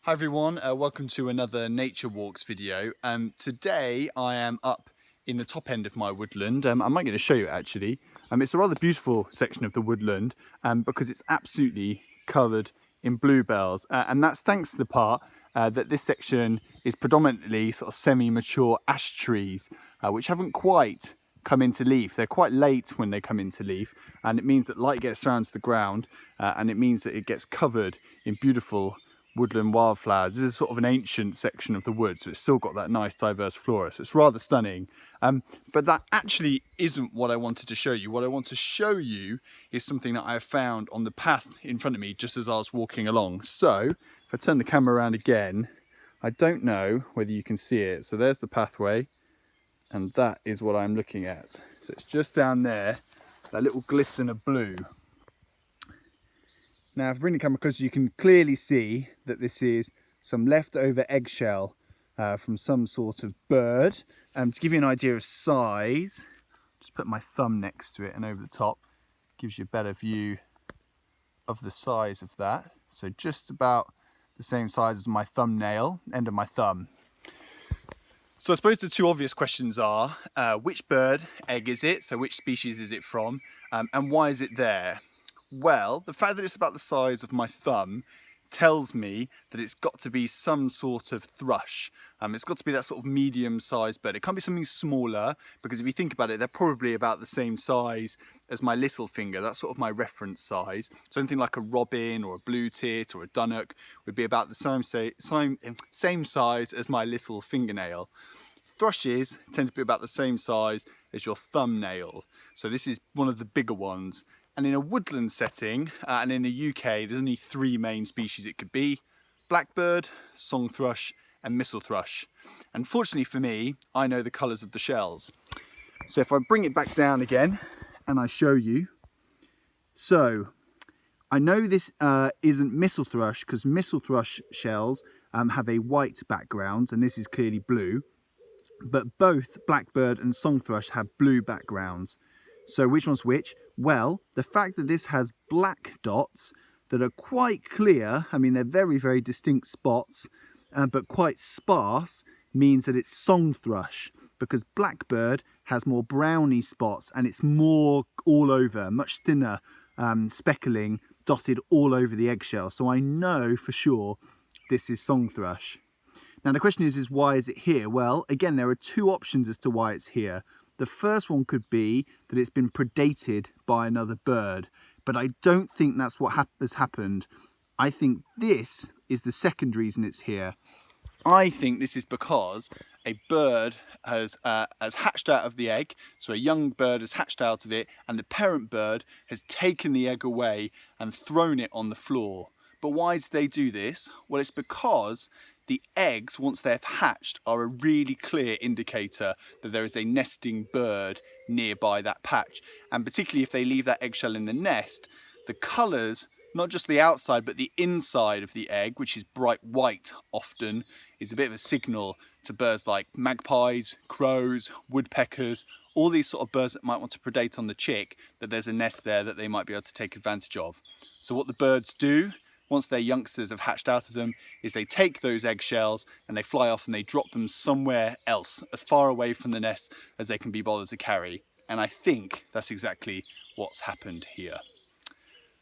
Hi everyone, welcome to another Nature Walks video. Today I am up in the top end of my woodland. I might get to show you actually. It's a rather beautiful section of the woodland because it's absolutely covered in bluebells, and that's thanks to the part that this section is predominantly sort of semi-mature ash trees which haven't quite come into leaf. They're quite late when they come into leaf, and it means that light gets around to the ground and it means that it gets covered in beautiful woodland wildflowers. This is sort of an ancient section of the woods, so it's still got that nice diverse flora, so it's rather stunning. But that actually isn't what I wanted to show you. What I want to show you is something that I have found on the path in front of me just as I was walking along. So if I turn the camera around again, I don't know whether you can see it. So there's the pathway, and that is what I'm looking at. So it's just down there, that little glisten of blue. Now, if I bring the camera closer, you can clearly see that this is some leftover eggshell from some sort of bird. To give you an idea of size, just put my thumb next to it and over the top, gives you a better view of the size of that. So just about the same size as my thumbnail, end of my thumb. So I suppose the two obvious questions are, which bird egg is it? So which species is it from? And why is it there? Well, the fact that it's about the size of my thumb tells me that it's got to be some sort of thrush. It's got to be that sort of medium-sized bird. It can't be something smaller, because if you think about it, they're probably about the same size as my little finger. That's sort of my reference size. So anything like a robin or a blue tit or a dunnock would be about the same size as my little fingernail. Thrushes tend to be about the same size as your thumbnail. So this is one of the bigger ones. And in a woodland setting, and in the UK, there's only three main species it could be: blackbird, song thrush, and mistle thrush. Unfortunately for me, I know the colours of the shells. So if I bring it back down again and I show you, so I know this isn't mistle thrush, because mistle thrush shells have a white background, and this is clearly blue, but both blackbird and song thrush have blue backgrounds. So which one's which? Well, the fact that this has black dots that are quite clear, I mean they're very, very distinct spots, but quite sparse, means that it's song thrush, because blackbird has more browny spots and it's more all over, much thinner speckling dotted all over the eggshell. So I know for sure this is song thrush. Now the question is why is it here? Well, again, there are two options as to why it's here. The first one could be that it's been predated by another bird, but I don't think that's what has happened. I think this is the second reason it's here. I think this is because a bird has hatched out of the egg, so a young bird has hatched out of it, and the parent bird has taken the egg away and thrown it on the floor. But why do they do this? Well, it's because the eggs, once they've hatched, are a really clear indicator that there is a nesting bird nearby that patch. And particularly if they leave that eggshell in the nest, the colours, not just the outside but the inside of the egg, which is bright white often, is a bit of a signal to birds like magpies, crows, woodpeckers, all these sort of birds that might want to predate on the chick, that there's a nest there that they might be able to take advantage of. So what the birds do, once their youngsters have hatched out of them, is they take those eggshells and they fly off and they drop them somewhere else, as far away from the nest as they can be bothered to carry. And I think that's exactly what's happened here.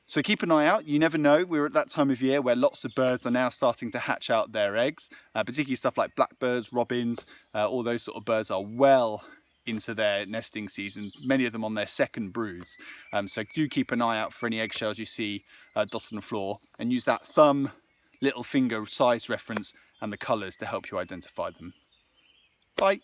So keep an eye out, you never know. We're at that time of year where lots of birds are now starting to hatch out their eggs, particularly stuff like blackbirds, robins, all those sort of birds are well into their nesting season, many of them on their second broods. So do keep an eye out for any eggshells you see dotted on the floor, and use that thumb, little finger size reference and the colours to help you identify them. Bye.